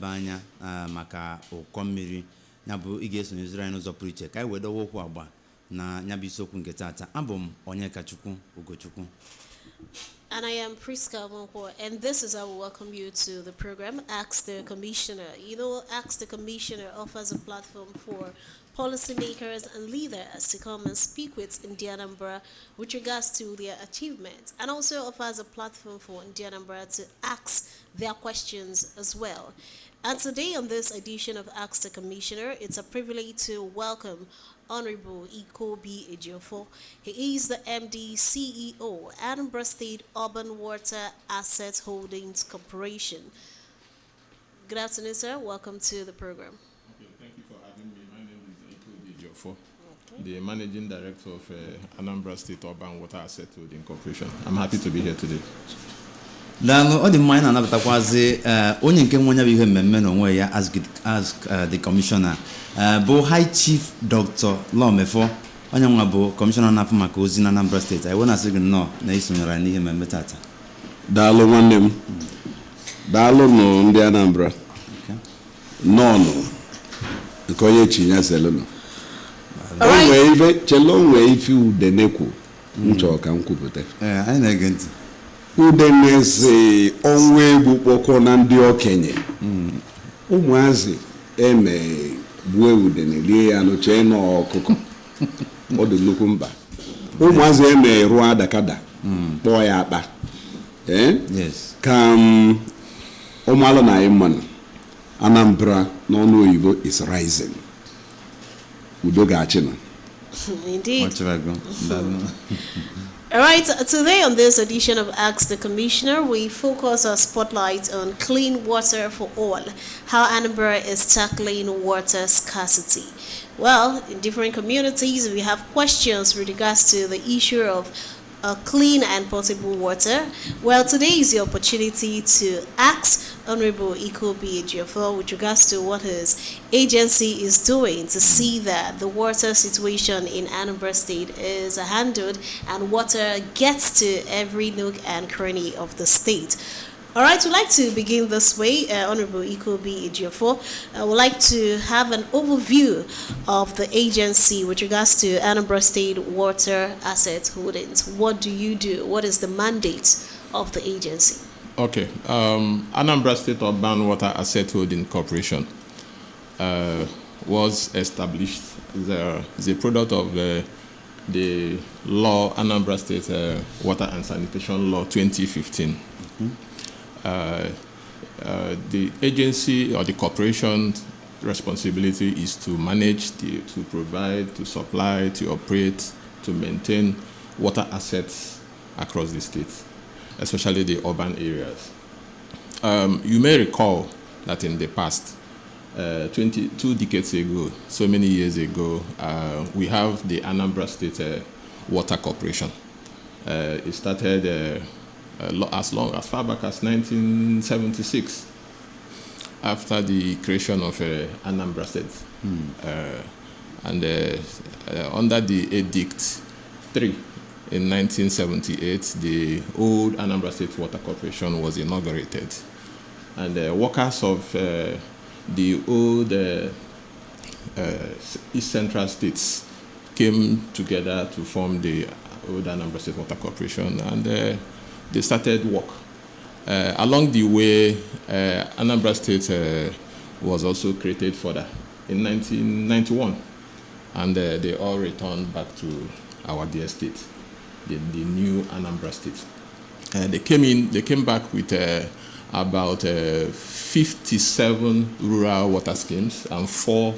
banya maka ụkọ mmiri ya bụ ị ga-esonye anyị n'ụzọ pụrụ iche ka anyị wee dowe okwu agba na ya bụ isiokwu nke taata. Abụ m Onyekachukwu Ugochukwu. And I am Priska Monko, and this is how we welcome you to the program, Ask the Commissioner. You know, Ask the Commissioner offers a platform for policymakers and leaders to come and speak with Anambra with regards to their achievements, and also offers a platform for Anambra to ask their questions as well. And today on this edition of Ask the Commissioner, it's a privilege to welcome Honorable Iko B. Ejiofor. He is the MD CEO, Anambra State Urban Water Asset Holdings Corporation. Good afternoon, sir. Welcome to the program. Okay, thank you for having me. My name is Iko B. Ejiofor, the Managing Director of Anambra State Urban Water Asset Holdings Corporation. I'm happy to be here today. Daalụ, ọ dị mma anyị na-anabatakwazi onye nke nwe onye bụ ihe mmemme n'onwe ya ask the commissioner bụ High Chief Dr. Lomefo, onye nwa bụ commissioner na-afụ maka ozi na Anambra State. Anyị na-asị gị nnọọ na isonyere anyị n'ihe mmemme tata. Daalụ nwanne m. Daalụ nụ ndị Anambra. Nọọnụ nke onye chinya selụnụ. Onwe ibe chelo onwe ife udenekwu nchọ ka m kwupụta. Anyị na-ege ntị. Udeneze onwe egwu kpọkọ na ndị okenye. Ụmụazị eme gbuo udene lie ya n'oche n'ọkụkọ. Ọ dị nnukwu mba. Ụmụazị eme rụọ adakada kpọọ ya akpa. Yes. Ka ụmụalụ na ịmanụ Anambra n'ọnụ oyibo is rising. Udo ga-achị na. Indeed. All right, today on this edition of Ask the Commissioner, we focus our spotlight on clean water for all, how Anambra is tackling water scarcity. Well, in different communities, we have questions with regards to the issue of clean and potable water. Well, today is the opportunity to ask Honorable Iko B. Ejiofor with regards to what his agency is doing to see that the water situation in Anambra State is handled and water gets to every nook and cranny of the state. All right, we'd like to begin this way. Honorable Iko B. Ejiofor, we'd like to have an overview of the agency with regards to Anambra State Water Asset Holdings. What do you do? What is the mandate of the agency? Okay, Anambra State Urban Water Asset Holdings Corporation was established as a product of the law, Anambra State Water and Sanitation Law 2015. The agency or the corporation's responsibility is to manage, to provide, to supply, to operate, to maintain water assets across the state, especially the urban areas. You may recall that in the past, 22 decades ago, so many years ago, we have the Anambra State Water Corporation. It started as far back as 1976, after the creation of Anambra State. And under the Edict 3 in 1978, the old Anambra State Water Corporation was inaugurated. And workers of the old East Central states came together to form the old Anambra State Water Corporation, and they started work. Along the way, Anambra State was also created further in 1991, and they all returned back to our dear state, the new Anambra State. They came back with about 57 rural water schemes and 4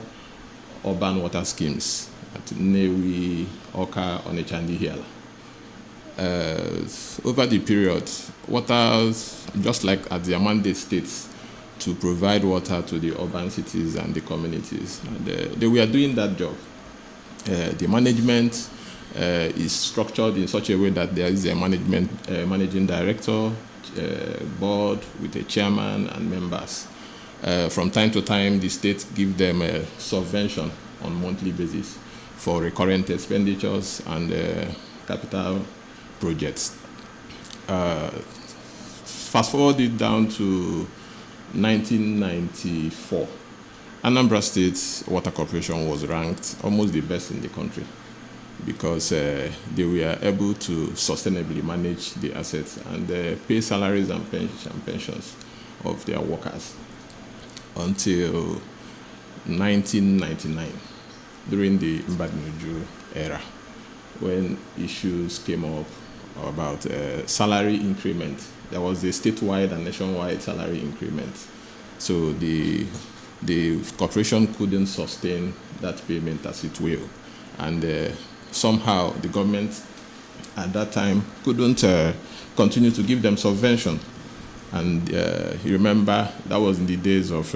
urban water schemes at Newi, Oka, Onitsha, and Ihiala. Over the period, water, just like at the mandate states, to provide water to the urban cities and the communities. And they were doing that job. The management is structured in such a way that there is a managing director, board with a chairman and members. From time to time, the state gives them a subvention on monthly basis for recurrent expenditures and capital projects. Fast forward it down to 1994, Anambra State Water Corporation was ranked almost the best in the country because they were able to sustainably manage the assets and pay salaries and pensions of their workers until 1999, during the Mbadinuju era, when issues came up about salary increment. There was a statewide and nationwide salary increment. So the corporation couldn't sustain that payment as it will. And somehow the government at that time couldn't continue to give them subvention. And you remember that was in the days of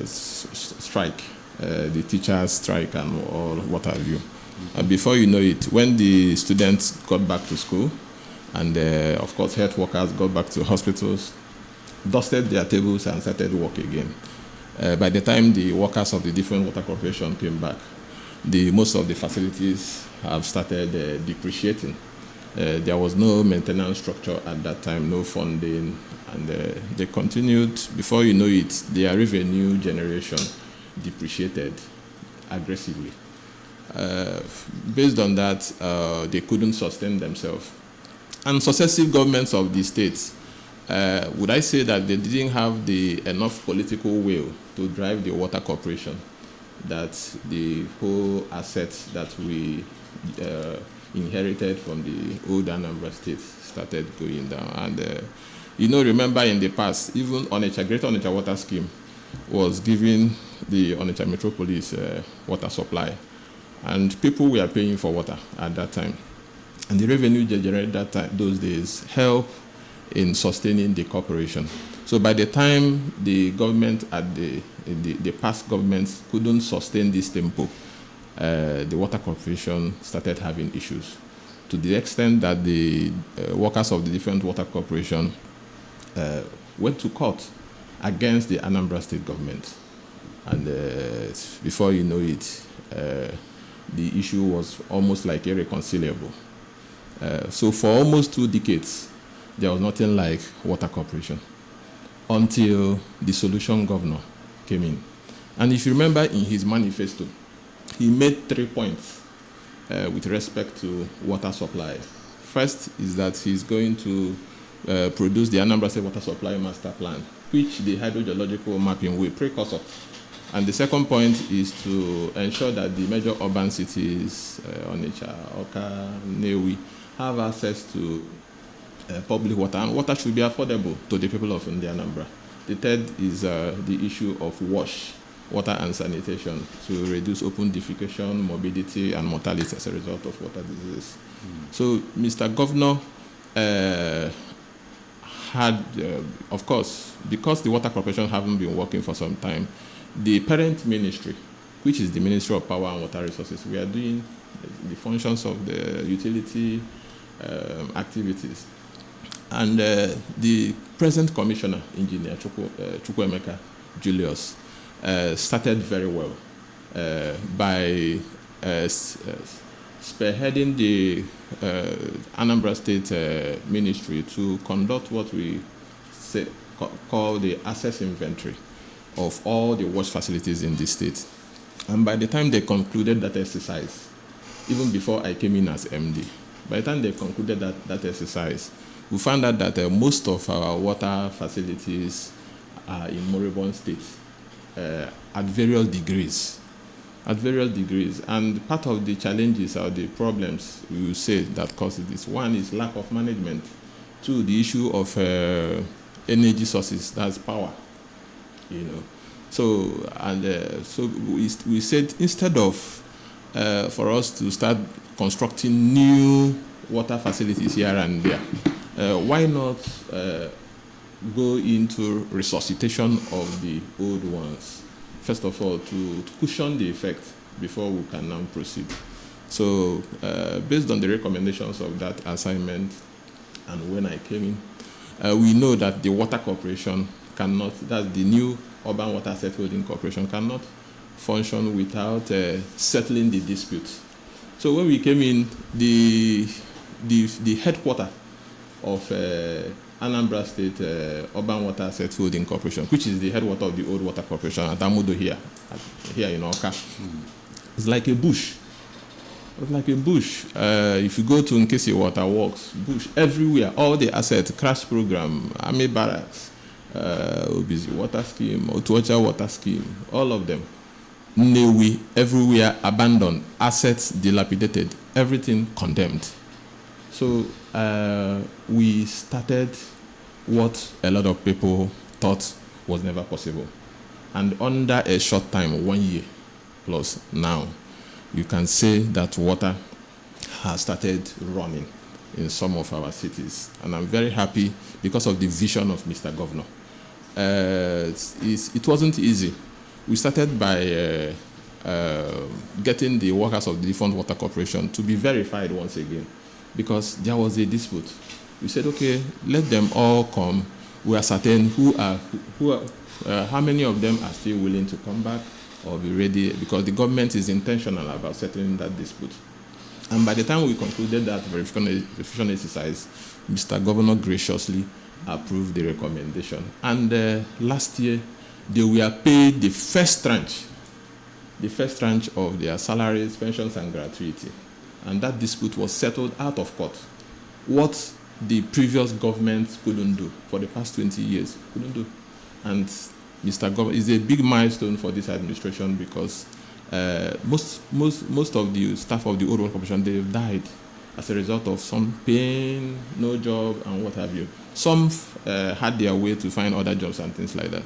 strike, the teachers' strike and all what have you. And before you know it, when the students got back to school, and of course health workers got back to hospitals, dusted their tables and started work again. By the time the workers of the different water corporation came back, most of the facilities have started depreciating. There was no maintenance structure at that time, no funding, and they continued. Before you know it, their revenue generation depreciated aggressively. Based on that, they couldn't sustain themselves. And successive governments of the states, would I say that they didn't have enough political will to drive the water corporation, that the whole assets that we inherited from the old Anambra State started going down. And remember in the past, even Greater Onitsha Water Scheme was giving the Onitsha Metropolis water supply, and people were paying for water at that time. And the revenue generated those days helped in sustaining the corporation. So by the time the government the past governments couldn't sustain this tempo, the water corporation started having issues, to the extent that the workers of the different water corporation went to court against the Anambra State government. And before you know it, the issue was almost like irreconcilable. So for almost 2 decades, there was nothing like water corporation until the solution governor came in. And if you remember in his manifesto, he made 3 points with respect to water supply. First is that he's going to produce the Anambra State Water Supply Master Plan, which the hydrogeological mapping will precursor. And the second point is to ensure that the major urban cities, Onitsha, Awka, Nnewi, have access to public water, and water should be affordable to the people of Anambra. The third is the issue of water and sanitation, to reduce open defecation, morbidity, and mortality as a result of water diseases. So Mr. Governor had, of course, because the water corporation haven't been working for some time, the parent ministry, which is the Ministry of Power and Water Resources, we are doing the functions of the utility activities. And the present commissioner, Engineer Chukwuemeka Julius, started very well by spearheading the Anambra State Ministry to conduct what we call the access inventory of all the wash facilities in the state. And by the time they concluded that exercise, even before I came in as MD, by the time they concluded that exercise, we found out that most of our water facilities are in moribund states at various degrees. And part of the challenges or the problems we will say that causes this, one is lack of management. Two, the issue of energy sources, that's power. So we said, instead of for us to start constructing new water facilities here and there, why not go into resuscitation of the old ones, first of all, to cushion the effect before we can now proceed. So based on the recommendations of that assignment, and when I came in, we know that the water corporation cannot, that's the new Urban Water Asset Holding Corporation, cannot function without settling the dispute. So when we came in, the headquarters of Anambra State Urban Water Asset Holding Corporation, which is the headwater of the old water corporation at Amudo here in Oka. It's like a bush. It's like a bush. If you go to Nkesi Water Works, bush everywhere, all the assets, crash program, army barracks, Obizi water scheme, Otuocha water scheme, all of them. Newi, everywhere abandoned, assets dilapidated, everything condemned. So we started what a lot of people thought was never possible. And under a short time, 1 year plus now, you can say that water has started running in some of our cities. And I'm very happy because of the vision of Mr. Governor. It wasn't easy. We started by getting the workers of the different water corporation to be verified once again, because there was a dispute. We said, okay, let them all come. We are certain how many of them are still willing to come back or be ready, because the government is intentional about settling that dispute. And by the time we concluded that verification exercise, Mr. Governor graciously approved the recommendation. And last year, they were paid the first tranche of their salaries, pensions, and gratuity. And that dispute was settled out of court. What the previous government couldn't do for the past 20 years, couldn't do. And Mr. Governor is a big milestone for this administration, because most of the staff of the old corporation, they've died as a result of some pain, no job, and what have you. Some had their way to find other jobs and things like that.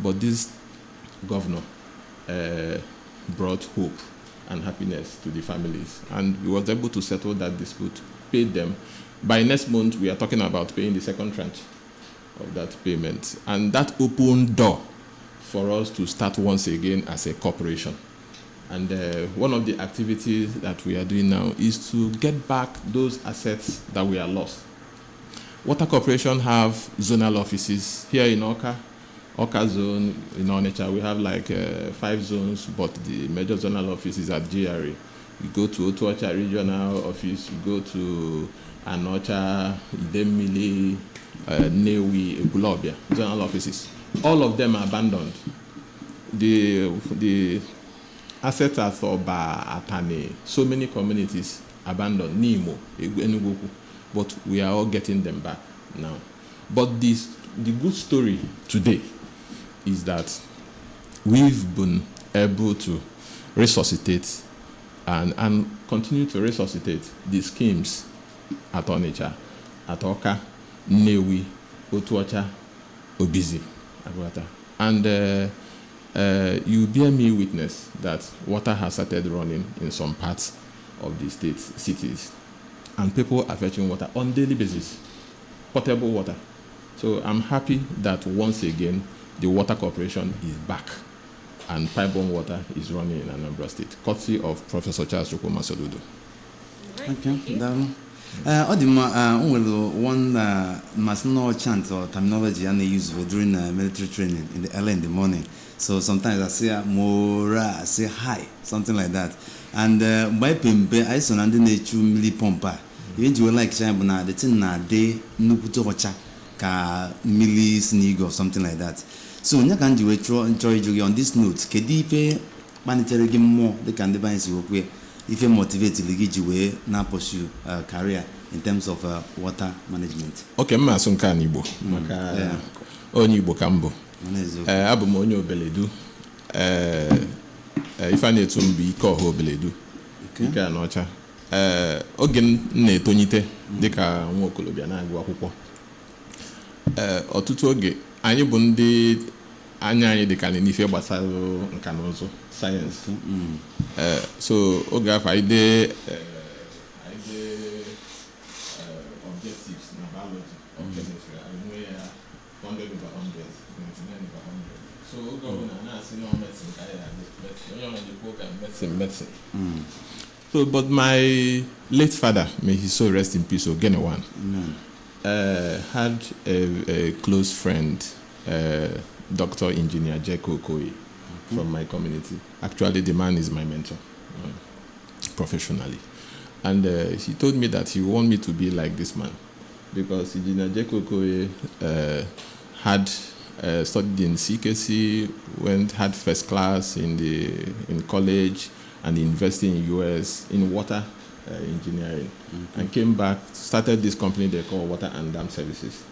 But this governor brought hope and happiness to the families, and we was able to settle that dispute, paid them. By next month, we are talking about paying the second tranche of that payment, and that opened door for us to start once again as a corporation. And one of the activities that we are doing now is to get back those assets that we are lost. Water Corporation have zonal offices here in Oka zone, in Onitsha. We have like 5 zones, but the major zonal office is at GRA. You go to Otuocha regional office, you go to Anocha, Idemili, Newi, Egulobia, zonal offices. All of them are abandoned. The assets are for Atane, so many communities abandoned, Nimo, Enugoku, but we are all getting them back now. But the good story today is that we've been able to resuscitate and continue to resuscitate the schemes at Onitsha, at Oka, Newi, Otuocha, Obizi, Abuata. And you bear me witness that water has started running in some parts of the cities, and people are fetching water on daily basis, potable water. So I'm happy that once again the water corporation is back, and pipeline water is running in Anambra State, courtesy of Professor Charles Chukwuma-Soludo. Okay, Darren. One must know chant or terminology and they use during military training in the early in the morning. So sometimes I say mora, I say hi, something like that. And by pimpe, I saw and nature mili pompa. Even you like China, the thing na de nukuto wacha ka mili snig or something like that. So when you can do it, enjoy on this note, kedipe monetary game more, they can divine you if you motivate to get you now pursue career in terms of water management. Okay, ma sunka Igbo. Maka onye Igbo ka mbo. Abụ m onye Obeledu. Ife a na-etu m bụ ike ọha Obeledu. Ike Anocha. Oge m na-etonyite dịka nwa okolobịa na-agụ akwụkwọ. Ọtụtụ oge anyị bụ ndị anya anyị dịka n'ife gbasara nka na ụzụ sayensị. So oge afọ anyị dee objectives na biology of chemistry, I know 100/100, 99/100. So oge ọbụla na-asị na medicine ka anyị medicine, onye ọbụla jikwa ụka medicine. So but my late father, may his soul rest in peace, Ogenewan, had a close friend, Dr. Engineer Jeko Okoye, from my community. Actually, the man is my mentor professionally. And he told me that he wanted me to be like this man. because Engineer Jacob Okoye had studied in CKC, had first class in college and university in US in water engineering, and came back, started this company they call Water and Dam Services.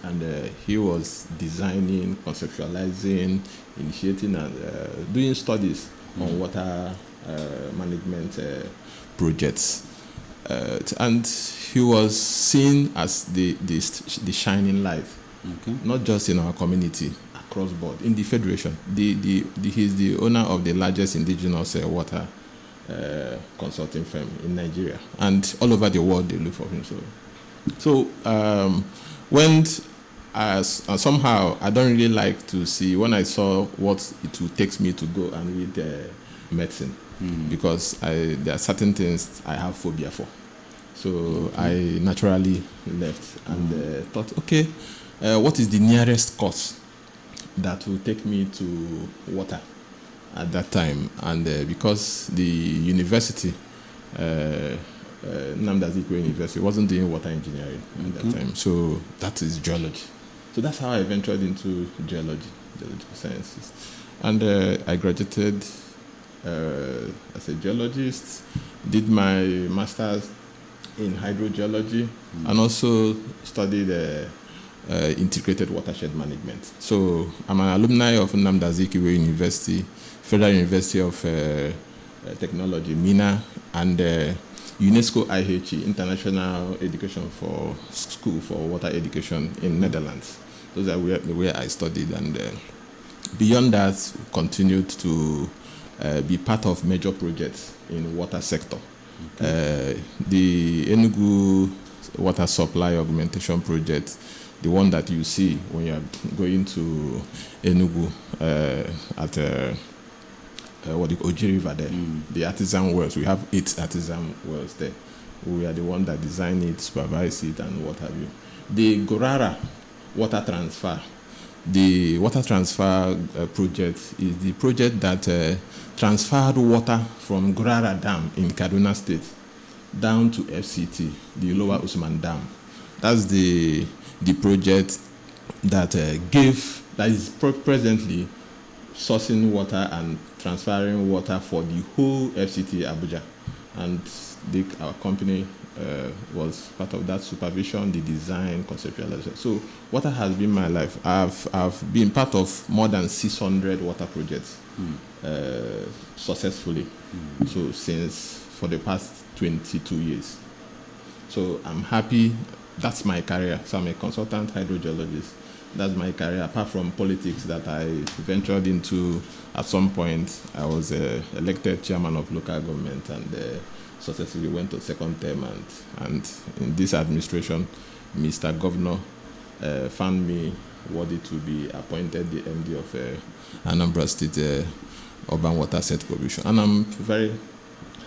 And he was designing, conceptualizing, initiating, and doing studies on water management projects. And he was seen as the shining light, not just in our community, across board, in the Federation. He's the owner of the largest indigenous water consulting firm in Nigeria. And all over the world, they look for him. So when somehow I don't really like to see, when I saw what it would take me to go and read medicine, because there are certain things I have phobia for. So I naturally left and thought, okay, what is the nearest course that will take me to water at that time? And because the university, Anambra University, wasn't doing water engineering at that time, so that is geology. So that's how I ventured into geological sciences. And I graduated as a geologist, did my master's in hydrogeology, and also studied integrated watershed management. So I'm an alumni of Anambra University, Federal University of Technology, MINA, and UNESCO IHE, International Education for School for Water Education in Netherlands. Those are where I studied, and beyond that, continued to be part of major projects in water sector. The Enugu Water Supply Augmentation Project, the one that you see when you are going to Enugu at Oji River there, the artisan wells. We have 8 artisan wells there. We are the one that design it, supervise it, and what have you. The Gorara water transfer. The water transfer project is the project that transferred water from Gorara Dam in Kaduna State down to FCT, the Lower Usman Dam. That's the project that is presently sourcing water and transferring water for the whole FCT Abuja. And our company was part of that supervision, the design, conceptualization. So water has been my life. I've been part of more than 600 water projects successfully. So for the past 22 years. So I'm happy. That's my career. So I'm a consultant hydrogeologist. That's my career, apart from politics that I ventured into. At some point, I was elected chairman of local government and successfully went to second term. And in this administration, Mr. Governor found me worthy to be appointed the MD of Anambra State Urban Water Asset Commission. And I'm very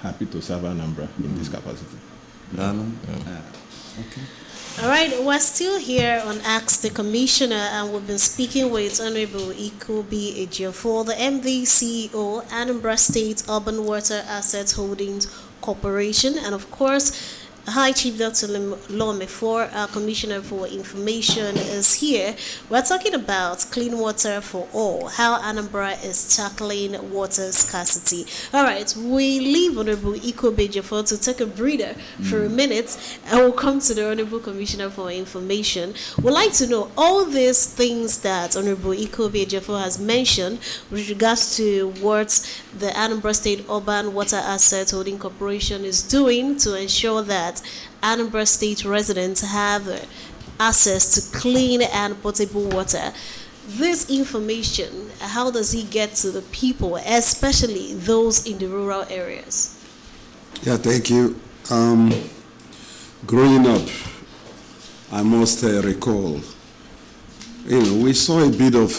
happy to serve Anambra in this capacity. Okay. All right, we're still here on Ask the Commissioner, and we've been speaking with Honorable Ikobi Ejiofor, the MD CEO, Anambra State Urban Water Assets Holdings Corporation, and of course, High Chief Dr. Lomefor, our Commissioner for Information, is here. We're talking about clean water for all, how Anambra is tackling water scarcity. All right, we leave Honorable Ikobi Ejiofor to take a breather for a minute, and we'll come to the Honorable Commissioner for Information. We'd like to know all these things that Honorable Ikobi Ejiofor has mentioned with regards to what the Anambra State Urban Water Assets Holding Corporation is doing to ensure that Anambra State residents have access to clean and potable water. This information, how does it get to the people, especially those in the rural areas? Yeah, thank you. Growing up, I must recall, we saw a bit of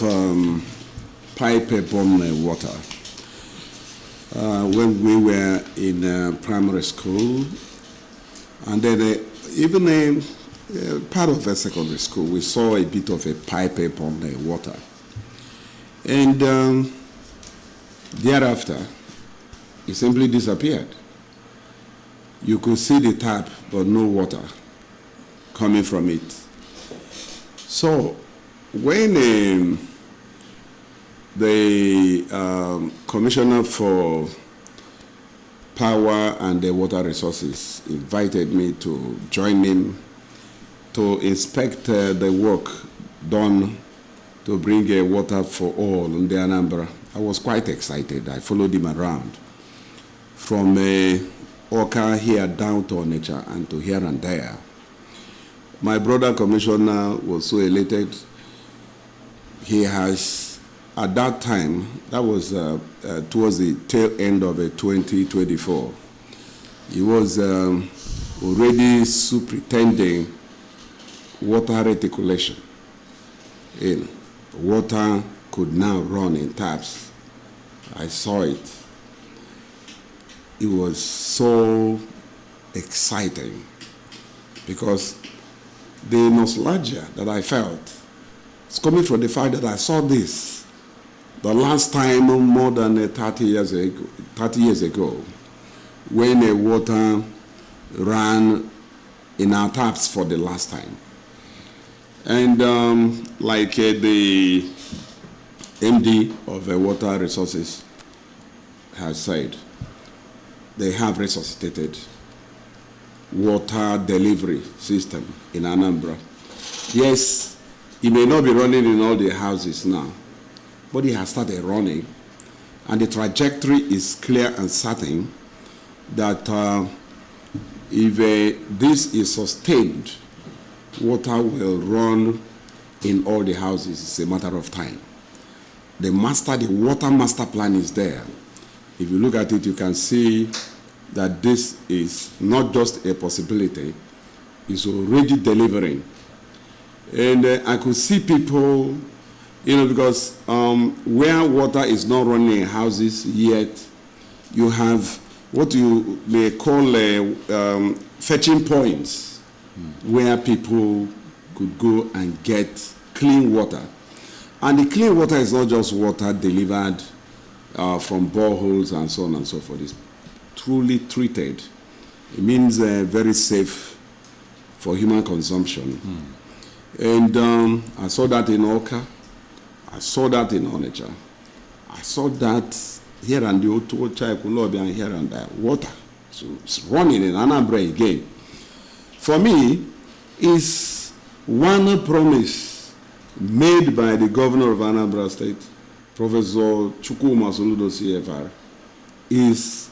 pipe-borne water when we were in primary school. And then even part of a secondary school, we saw a bit of a pipe upon the water. And thereafter, it simply disappeared. You could see the tap, but no water coming from it. So when the Commissioner for Power and the Water Resources invited me to join him to inspect the work done to bring water for all in the Anambra, I was quite excited. I followed him around from Oka here down to Onitsha and to here and there. My brother commissioner was so elated. He has, at that time, that was towards the tail end of 2024, he was already superintending water reticulation. Water could now run in taps. I saw it. It was so exciting because the nostalgia that I felt is coming from the fact that I saw this the last time more than 30 years ago when the water ran in our taps for the last time. And like the MD of Water Resources has said, they have resuscitated water delivery system in Anambra. Yes, it may not be running in all the houses now, but it has started running, and the trajectory is clear and certain that if this is sustained, water will run in all the houses. It's a matter of time. The water master plan is there. If you look at it, you can see that this is not just a possibility, it's already delivering. And I could see people, because where water is not running in houses yet, you have what you may call fetching points where people could go and get clean water. And the clean water is not just water delivered from boreholes and so on and so forth. It's truly treated. It means very safe for human consumption. And I saw that in Oka. I saw that in Onitsha. I saw that here and the Ocha Ekulobi and here and there. Water. So it's running in Anambra again. For me, it's one promise made by the governor of Anambra State, Professor Chukwuma Soludo CFR, is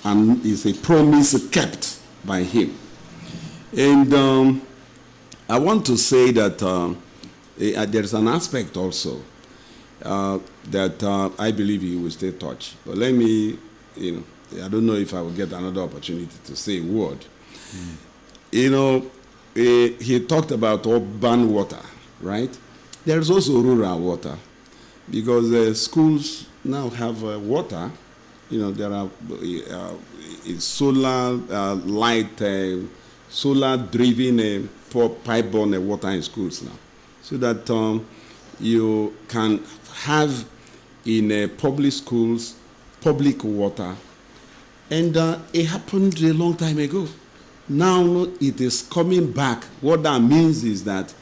a promise kept by him. And I want to say that there's an aspect also that I believe he will stay touch. But let me, I don't know if I will get another opportunity to say a word. He talked about urban water, right? There's also rural water, because schools now have water. There are solar light, solar-driven pipe-borne water in schools now, so that you can have in public schools public water. And it happened a long time ago. Now it is coming back. What that means is that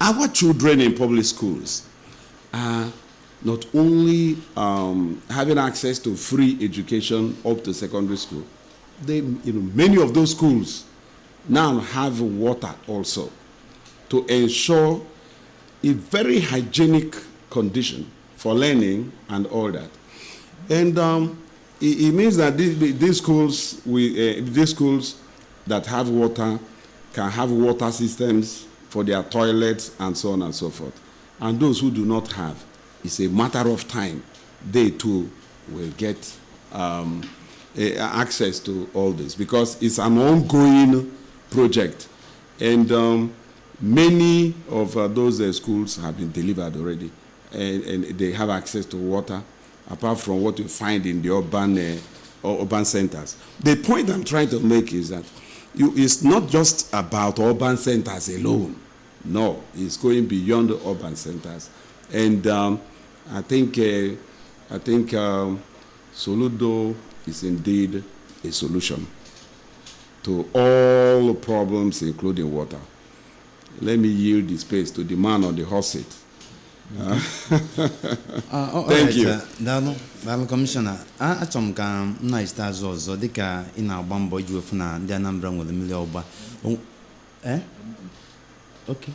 our children in public schools are not only having access to free education up to secondary school, many of those schools now have water also to ensure a very hygienic condition for learning and all that. And it means that these schools that have water can have water systems for their toilets and so on and so forth. And those who do not have, it's a matter of time, they too will get access to all this, because it's an ongoing project. And many of those schools have been delivered already, and they have access to water, apart from what you find in the urban centers. The point I'm trying to make is that it's not just about urban centers alone. No, it's going beyond the urban centers. And I think Soludo is indeed a solution to all problems, including water. let me yield the space to the man on the hot seat. Thank you. Daalụ Commissioner. Achọrọ m ka m na-echite azụ ọzọ dịka ị na-agba mbọ iji wefu na ndị Anambra nwere mmiri ọgba. Okay.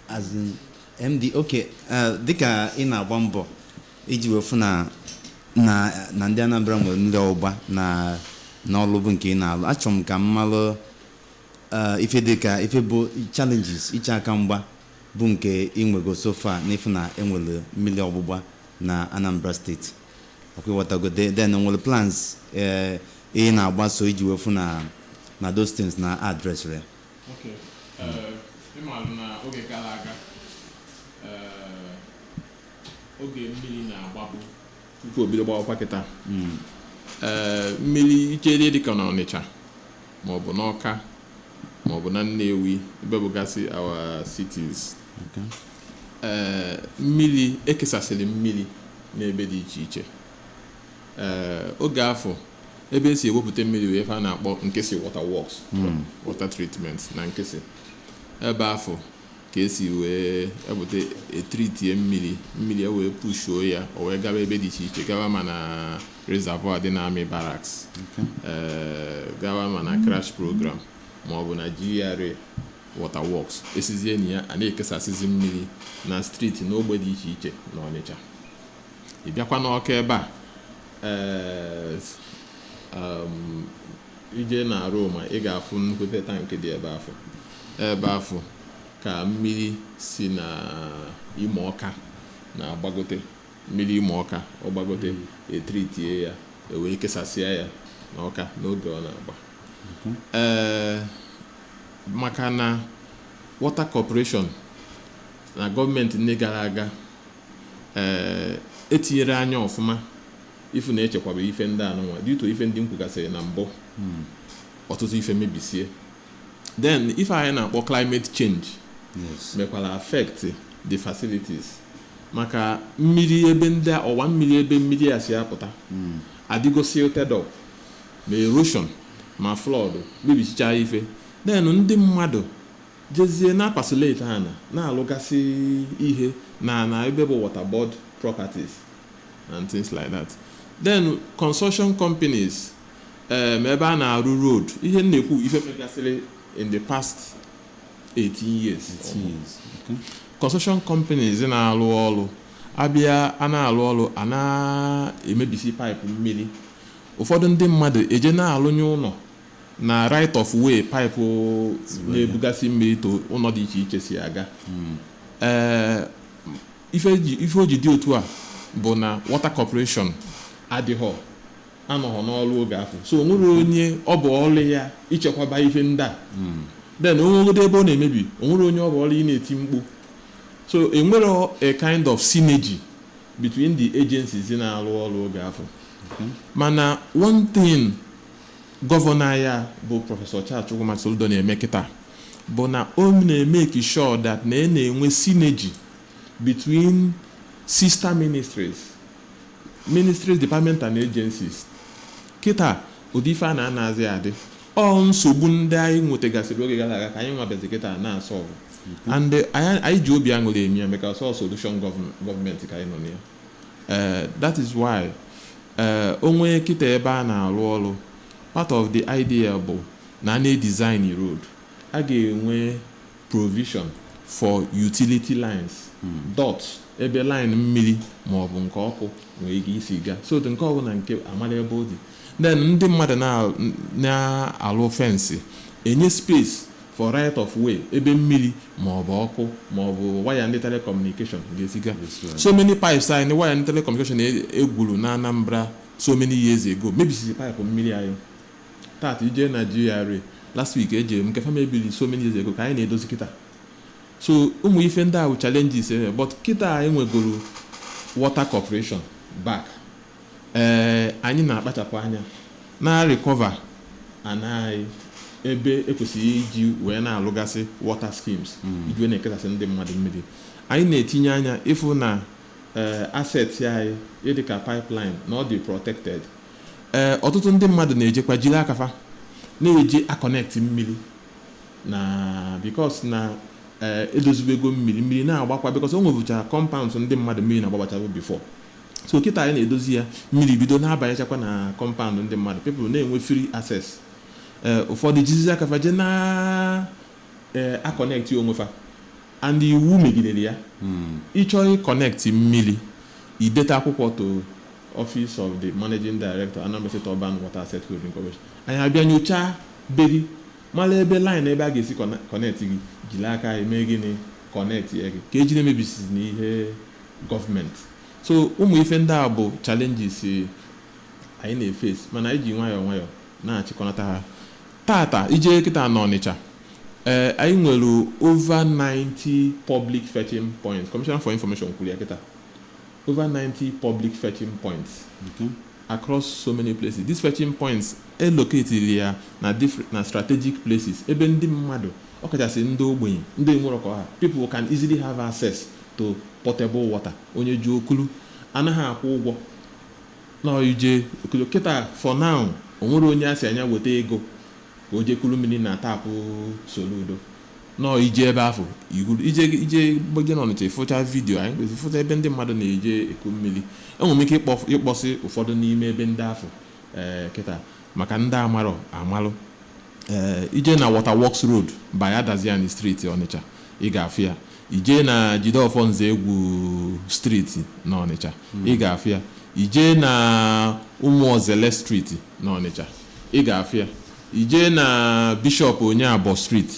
As in MD, okay. Dịka ị na-agba mbọ iji wefu na ndị Anambra nwere mmiri ọgba na n'ọlụ bụ nke ị na-alụ. Achọrọ m ka m malụ ife dịka ife bụ challenges iche aka mgba bụ nke inwego so far n'ifu na enwere mmiri ọgbụgba na Anambra steeti. Ọkwụwatago then nwere plans ị na-agbaso iji wefu na those things na address ya. Okay. Ịmalụ na oge gara aga oge mmiri na-agbapụ tupu obido gbawakwa kịta mmiri ichere dịka na Ọnịcha maọbụ n'Ọka maọbụ na Nnewi ebe bụgasị our cities. Mmiri ekesasịrị mmiri n'ebe dị iche iche. Oge afọ ebe esi ewepụta mmiri wee fa na-akpọ nkịsị water works, water treatment na nkịsị. Ebe afọ ka esi wee ewepụta etreatie mmiri wee pushuo ya o wee gaba ebe dị iche iche, gawa ma na reservoir dị na Army Barracks, gawa ma na crash program maọbụ na GRA water works. Esizie na ya a na-ekesasịzi mmiri na street n'ogbe dị iche iche n'Ọnịcha. Ị bịakwa n'Ọka ebe a ije na Roma ị ga-afụ nnukwute tankị dị ebe afọ ka mmiri si na ime ọka na-agbagote. Mmiri ime ọka ọ gbagote etreatie ya wee kesasịa ya n'Ọka n'oge ọ na-agba. Maka na water corporation na gọọmenti ndị gara aga etinyere anya ọfụma ifu na echekwaba ife ndị anụnwa due to ife ndị nkwugasịrị na mbụ, ọtụtụ ife mebisie. Then ife anyị na-akpọ climate change mekwara affect the facilities, maka mmiri ebe ndị ọwa mmiri ebe mmiri a si apụta adịgo silted up, ma erosion ma flood mebisicha ife. Then ndị mmadụ jezie na pasolate ha na-alụgasị ihe na ebe bụ waterboard properties and things like that. Then construction companies ebe a na-arụ road, ihe na-ekwu ife megasịrị in the past 18 years. Okay. Construction companies na-alụ ọrụ abịa a na-alụ ọrụ a na-emebisi pipe mmiri. Ụfọdụ ndị mmadụ eje na-alụnye ụlọ na right of way pipe na-ebugasị mmiri to ụlọ dị iche iche si aga. Ife o ji dị otu a bụ na water corporation adịghọ anọghọ n'ọrụ oge afọ, so onwere onye ọ bụ ọrụ ya ichekwaba ife ndị a. Then onwegodo ebe ọ na-emebi onwere onye ọ bụ ọrụ ị na-eti mkpu. So enwere a kind of synergy between the agencies na-arụ ọrụ oge afọ. Mana one thing gọvanọ ya bụ Prọfesọ Chukwuma Soludo na-eme kịta bụ na o na-emeke sure that na na-enwe synergy between sister ministries, department and agencies. Kịta ụdị ife a na-anazi adị nsogbu ndị anyị nwetegasịrị oge gara aga ka anyị nwabezi kịta na-asọlụ, and anyị ji obi aṅụrị emi ya maka solution gọọmenti ka anyị nọ na ya. That is why onwe kịta ebe a na-arụ ọrụ, part of the idea bụ na na-design road a ga-enwe provision for utility lines, dots ebe line mmiri maọbụ nke ọkụ nwere ike isi gaa, so nke ọbụla nke amara ebe ọ dị. Then ndị mmadụ na-alụ fensị enye space for right of way ebe mmiri maọbụ ọkụ maọbụ waya ndị telecommunication ga-esiga. So many pipes anyị waya ndị telecommunication egwuru na Anambra so many years ago mebisiri pipe mmiri anyị. Tata ije na GRA last week ejere m nke fa mebiri so many years ago ka anyị na-edozi kịta. So ụmụ ife ndị ahụ challenges but kịta anyị nwegoro water corporation back. Anyị na-akpachapụ anya na recover anyị ebe ekwesịrị iji wee na-alụgasị water schemes iji wee na-ekesasị ndị mmadụ mmiri. Anyị na-etinye anya ịfụ na assets anyị dịka pipeline na ọ dị protected. Ọtụtụ ndị mmadụ na-ejekwa jiri akafa na-eje aconnect mmiri na because na edozibego mmiri na-agbakwa because o nwebucha compounds ndị mmadụ mmiri na-agbabachabụ before. So kịta anyị na-edozi ya mmiri bido na-abanyechakwa na compound ndị mmadụ, people na-enwe free access. Ụfọdụ jizizi aka faje na a-connect onwefa and iwu megidere ya. Ịchọ connect mmiri, ideta akwụkwọ to Office of the Managing Director, Anambra State Urban Water Asset Holding Corporation. Anyị abịa nyochaa be gị mara ebe line ebe a ga-esi connect gị, jiri aka eme gịnị connect ya gị ka eji na-emebisi n'ihe gọọmenti. So ụmụ ife ndị a bụ challenges anyị na-efesi, mana anyị ji nwayọọ nwayọọ na-achịkọnata ha. Tata ije kịta n'Ọnịcha, anyị nwere over 90 public fetching points. Commissioner for Information kwuru ya kịta. Over 90 public fetching points across so many places. These fetching points are located here na strategic places. Ebe ndị mmadụ, ọkachasị ndị ogbenye, ndị nwere ọkọ ha, people can easily have access to potable water. Onye ji okulu anaghị akwụ ụgwọ na ije okulu. Kịta for now onwere onye asị anya weta ego ka o jekulu mmiri na tapụ Soludo. No, ije ebe afọ ije gbege n'Ọnịcha ịfụcha vidio, anyị ịfụcha ebe ndị mmadụ na-eje eku mmiri. Enwere ike ịkpọsị ụfọdụ n'ime ebe ndị afọ kịta maka ndị amalụ. Ije na Waterworks Road by Adaziani Street Ọnịcha, ị ga-afụ ya. Ije na Jideofor Nzegwu Street n'Ọnịcha, ị ga-afụ ya. Ije na Ụmụozele Street n'Ọnịcha, ị ga-afụ ya. Ije na Bishop Onyeabor Street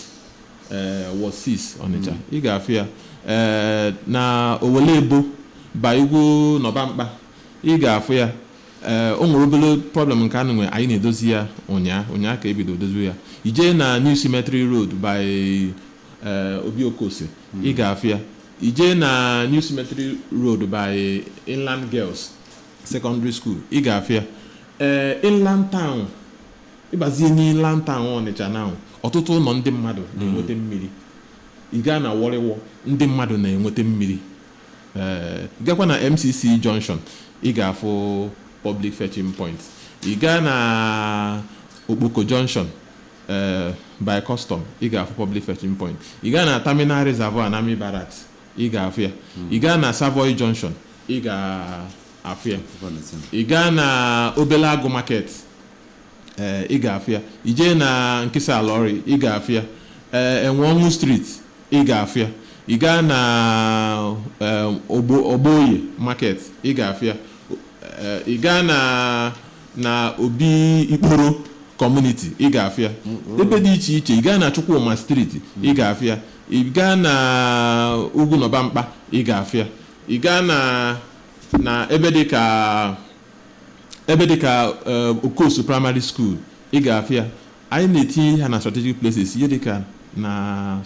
was 6 Ọnịcha, ị ga-afụ ya. Na Owelebo ba Igwu Nọbamkpa, ị ga-afụ ya. O nwere obere problem nke anụ nwe anyị na-edozi ya ụnyaa ka ebido dozi ya. Ije na New Cemetery Road by Obiokose, ị ga-afụ ya. Ije na New Cemetery Road by Inland Girls Secondary School, ị ga-afụ ya. Inland Town, ịbazie n'Inland Town Ọnịcha na ọtụtụ ụlọ ndị mmadụ na-enweta mmiri. Ị gaa na Warrior, ndị mmadụ na-enweta mmiri. Gakwa na MCC Junction, ị ga-afụ public fetching points. Ị gaa na Okpoko Junction by Custom, ị ga-afụ public fetching point. Ị gaa na Terminal Reservoir Anami Barracks, ị ga-afụ ya. Ị gaa na Savoy Junction, ị ga-afụ ya. Ị gaa na Obelagu Market, ị ga-afụ ya. Ije na Nkịsa Alori, ị ga-afụ ya. Enwonwu Street, ị ga-afụ ya. Ị gaa na Ogboye Market, ị ga-afụ ya. Ị gaa na Obi Ikporo Community, ị ga-afụ ya. Ebe dị iche iche, ị gaa na Chukwuma Street, ị ga-afụ ya. Ị gaa na Ugwu Nọbamkpa, ị ga-afụ ya. Ị gaa na ebe dịka Okosu Primary School, ị ga-afụ ya. Anyị na-etinye ha na strategic places, ihe dịka na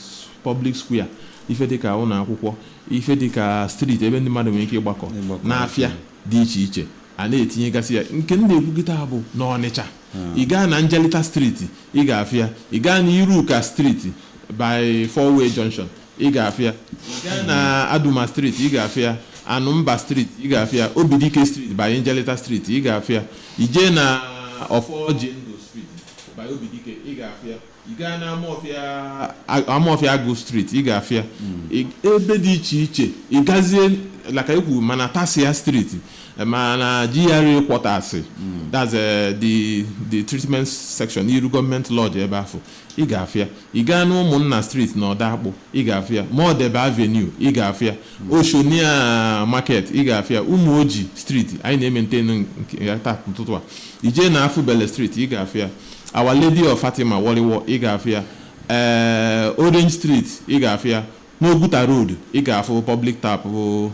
public square, ife dịka ụlọ akwụkwọ, ife dịka street ebe ndị mmadụ nwere ike ịgbakọ n'afịa dị iche iche, a na-etinyegasị ya. Nke ndị ekwugịta bụ n'Ọnịcha, ị gaa na Njelita Street, ị ga-afụ ya. Ị gaa na Iruka Street by Four-Way Junction, ị ga-afụ ya. Ị gaa na Aduma Street, ị ga-afụ ya. Anumba Street, ị ga-afụ ya. Obidike Street by Njelita Street, ị ga-afụ ya. Ije na Oforjendo Street by Obidike, ị ga-afụ ya. Ị gaa na Amofia Agụ Street, ị ga-afụ ya. Ebe dị iche iche, ị gazie laka ekwu mana Tasia Street, mana GRA Quarters, that's the treatment section, iru Government Lodge ebe afọ, ị ga-afụ ya. Ị gaa na Ụmụnna Street na Ọdakpụ, ị ga-afụ ya. Modebe Avenue, ị ga-afụ ya. Oshonia Market, ị ga-afụ ya. Ụmụoji Street, anyị na-ementenu nke ya taa ụtụtụ a. Ije na Afubele Street, ị ga-afụ ya. Our Lady of Fatima Warrior, ị ga-afụ ya. Orange Street, ị ga-afụ ya. N'Oguta Road, ị ga-afụ public tap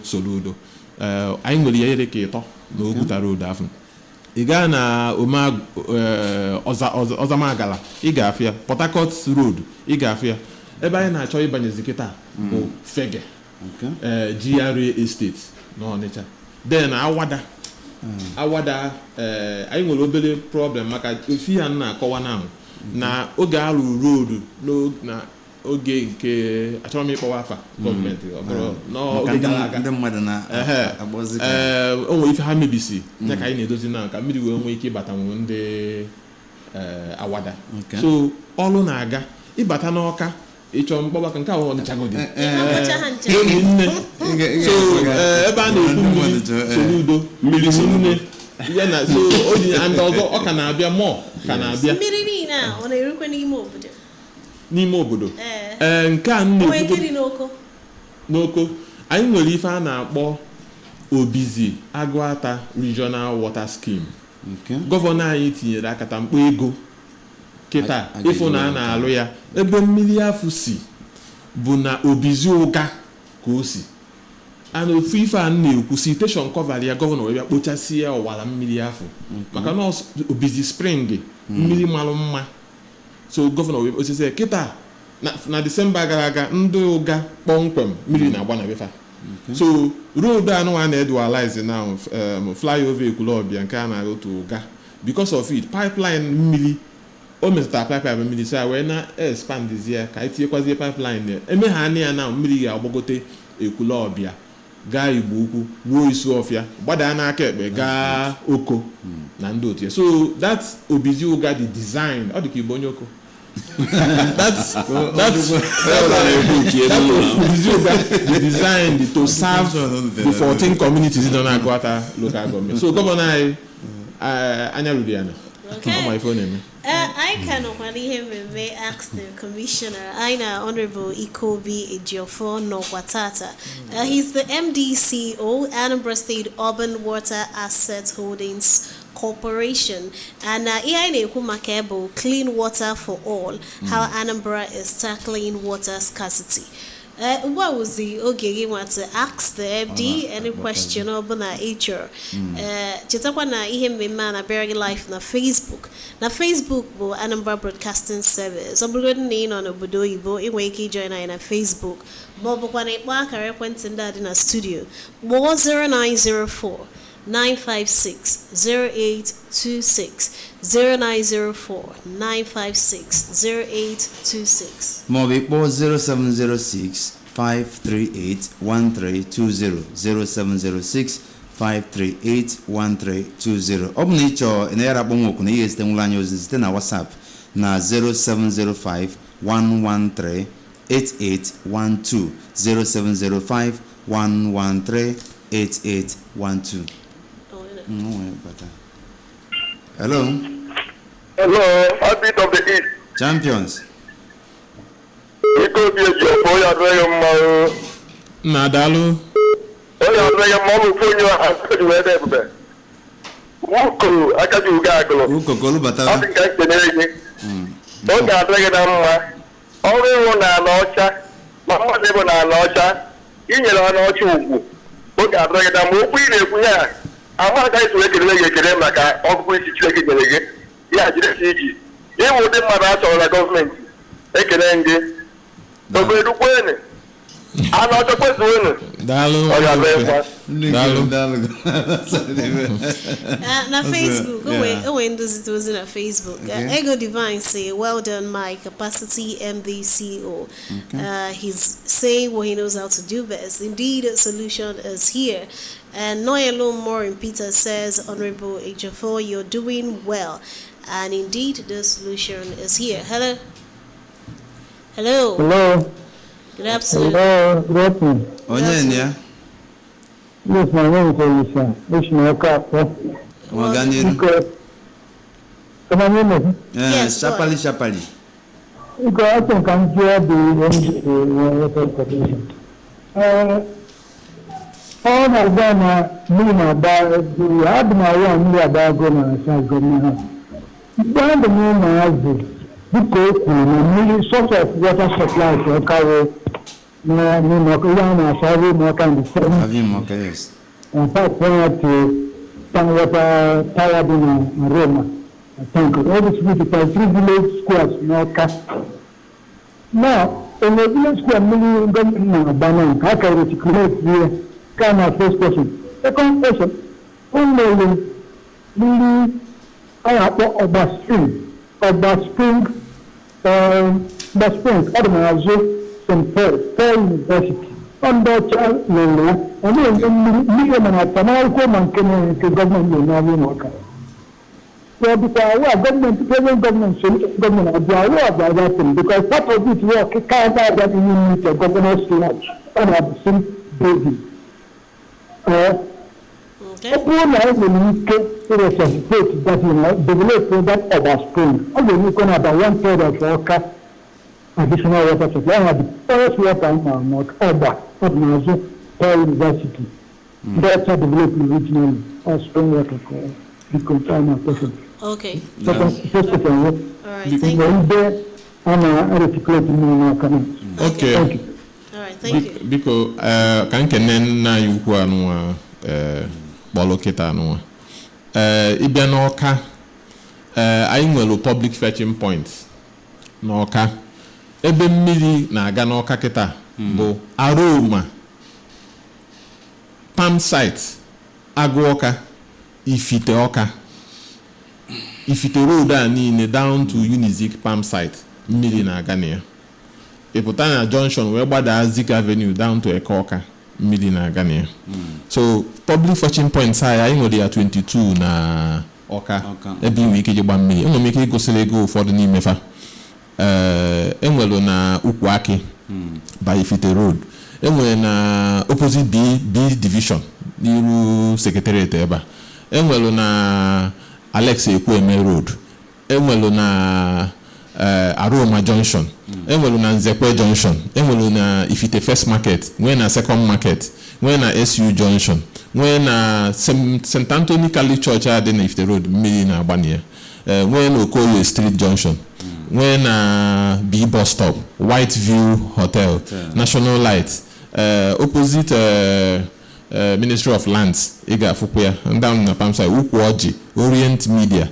Soludo. Anyị nwere ya ere ka ịtọ n'Oguta Road afọ. Ị gaa na Ọzamagala, ị ga-afụ ya. Port Harcourt Road, ị ga-afụ ya. Ebe anyị na-achọ ịbanyezi kịta bụ Fege, GRA Estate n'Ọnịcha. Then Awada, anyị nwere obere problem maka ofi ya na-akọwa na oge arụ road na oge nke achọrọ m ịkpọwa afa gọọmenti n'oge gara aga, ndị mmadụ na-agbazi o nwere ife ha mebisi ya ka anyị na-edozi na ka mmiri wee nwee ike ịbata ndị Awada. So ọrụ na-aga ịbata n'Ọka ịchọ mkpọbaka nke ahụ ọnịchagodi nne so ebe a na-ekwu mmiri Soludo mmiri nne ya na so o dị and ọzọ ọ ka na-abịa mọ ka na-abịa mmiri niile a ọ na-erukwe n'ime obodo nke a na-ekwu n'oko anyị nwere ife a na-akpọ Obizi Agụata Regional Water Scheme gọvanọ anyị tinyere akatamkpo ego kịta ịfụ na a na-alụ ya ebe mmiri afụ si bụ na Obizi ụga ka o si ana ofu ife a na-ekwu station cover ya gọvanọ wee bịa kpochasịa ọwara mmiri afụ maka na Obizi Spring mmiri malụ mma so gọvanọ wee osisi kịta na Disemba gara aga ndị ụga kpọmkwem mmiri na-agba na befa so road anụ a na-edualize now flyover Ekwulọbịa nke a na-otu ụga because of it pipeline mmiri o metụtara pipeline mmiri so wee na-expandizie ka etinyekwazie pipeline eme ha anya ya na mmiri ga-agbagote Ekwulọbịa gaa Igbo Ukwu ruo Isuọfịa gbadaa n'aka ekpe gaa Oko na ndị otu ya so that Obizi ụga dị design ọ dị ka Igbo onye Oko that's designed to serve the 14 communities in Agụata local government. So Governor Anya Rudiana. Okay. My phone name. I cannot may ask the commissioner, Aina Honorable Ikobi Ejiofor Nogwatata. He's the MDCO, Anambra State Urban Water Asset Holdings Corporation, and Iane Humakebo, Clean Water for All, how Anambra is tackling water scarcity. What was the okay? Want to ask the FD any question about na HR? Chitakwa na ihe mmemme na Berry Life na Facebook. Na Facebook bụ Anambra Broadcasting Service. Ọbụrụ na ị nọ n'obodo oyibo, ị nwere ike join anyị na Facebook. Ma ọ bụkwa na ịkpọ akara ekwentị ndị dị na studio. Kpọọ 0904 956-0826 0904-956-0826 maọbụ ịkpọ 0706-538-1320 0706-538-1320 ọ bụ na ị chọọ na ya rakpọ nwoku na ihe site nwụrụ anyị ozi site na WhatsApp na 0705-113-8812 0705-113-8812. Hello. Hello, Heartbeat of the East. Champions. Ikobi Ejiofor ya adịghị mma o. Nadalu. Onye adịghị mma ọ bụ fonyo asịrị wee dị ebube. Ukoro akaji uga agụlụ. Ukokolu batara. Ọ dị ka nkenyere gị. Oge adịghị na mma. Ọrụ ịwụ na ala ọcha ma mmadụ ịbụ na ala ọcha inyere ha n'ọcha ugwu. Oge adịghị na mma okwu ị na-ekwu ya ama agaghị so ekele gị ekele maka ọgụgụ isi Chineke nyere gị ya jirisi iji ịwụ ụdị mmadụ a chọrọ na gọọmenti ekele ndị obedukwenu a na ọchọkwezuonu na Facebook onwe ndozi ozi na Facebook Ego Divine say well done my capacity MDCO. He's saying what he knows how to do best. Indeed, a solution is here. And Noyelo Morin Peter says, Honorable Ejiofor, you're doing well. And indeed, the solution is here. Hello. Hello. Hello. Good afternoon. Hello. Good afternoon. Onye Yes, my name is Elisa. Morgan. Can I name it? Yes, Shapali. Because I think I'm here the water corporation. All of them are mean about the Admiral and the Adagona government. When the moon has because the source of water supply for Cairo, no, yes. In fact, when to water tired in Roma, I think all this beautiful 3 village squares, no cast. Now, in the village square, million government banana, how can we create here? Kind of first question. Second question, only I have the spring, Adamazo, St. Paul University, under child Lolo, and then million and a Tamako Mankene government will now be worker. So because government, present government, government, they are aware about that thing because part of it work can't have that you need a governor's lodge on the same basis. People now will need to resuscitate that develop that overspring. Only you can have 1/3 of water, additional water supply. Have the first water not Oba, University. That's how development regionally or spring water for the container person. Okay. All right. Thank you. Okay. All right. Thank you. Because can na yukwu anu boloketa anu ibia na Ọka anyị nwere public fetching points na Ọka ebe mmiri na-aga na Ọka kịta bụ Aroma, Palm Site, Agụ Ọka, Ifite Ọka, Ifite road a niile down to Unizik Palm Site mmiri na-aga na ya. Ịpụta na junction wee gbada Zik Avenue down to Eke Ọka mmiri na-aga na ya. So public fetching points anyị nwere ya 22 na Ọka ebe inwe ike iji gba mmiri. Enwere m ike igosiri ego ụfọdụ n'ime fa. Enwere na Ukwu Aki by Ifite Road. Enwere na opposite B division n'iru secretariat ebe a. Enwere na Alex Ekwueme Road. Enwere na Aroma Junction. Enwere na Nzekwe Junction. Enwere na Ifite First Market. Nwee na Second Market. Nwee na SU Junction. Nwee na St. Anthony Catholic Church adị na Ifite Road mmiri na-agbani ya. Nwee na Okoye Street Junction. Nwee na B Bus Stop, White View Hotel, National Light, opposite Ministry of Lands, Iga Afukwe, down na Palm Site, Ukwu Oji, Orient Media,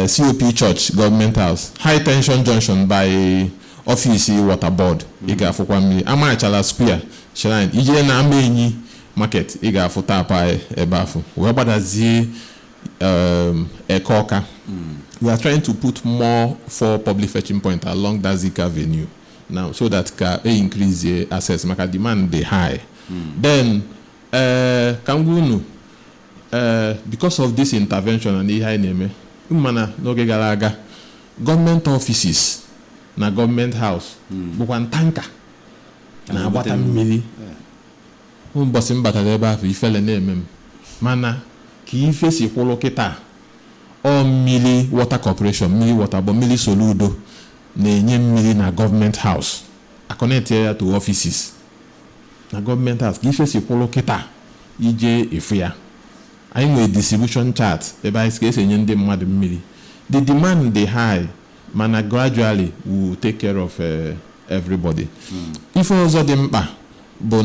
COP Church, Government House, High Tension Junction by Office Water Board, Iga Afukwe, Amachala Square, Shrine, Ije na Amenyi Market, Iga Afutapa Ebafu, Webadazi Eke Ọka. We are trying to put more for public fetching point along that Zik Avenue now so that can increase the access. Maka demand the high. Then, Kangunu, because of this intervention and the high name, umana noge galaga, government offices na government house, bukwan tanka na wata mili. Bosim bataleba fi fele name mana ki ifesi kwolo kita. Or Mili Water Corporation, Mili Water, but Mili Soludo, na-enye mmiri na government house. I connect here to offices. Na government house, give us a polo kita, ije ifya. I know a distribution chart, ebe I say enye ndị mmadụ mmiri. The demand dey high, mana gradually we will take care of everybody. Ife ọzọ dị mkpa bụ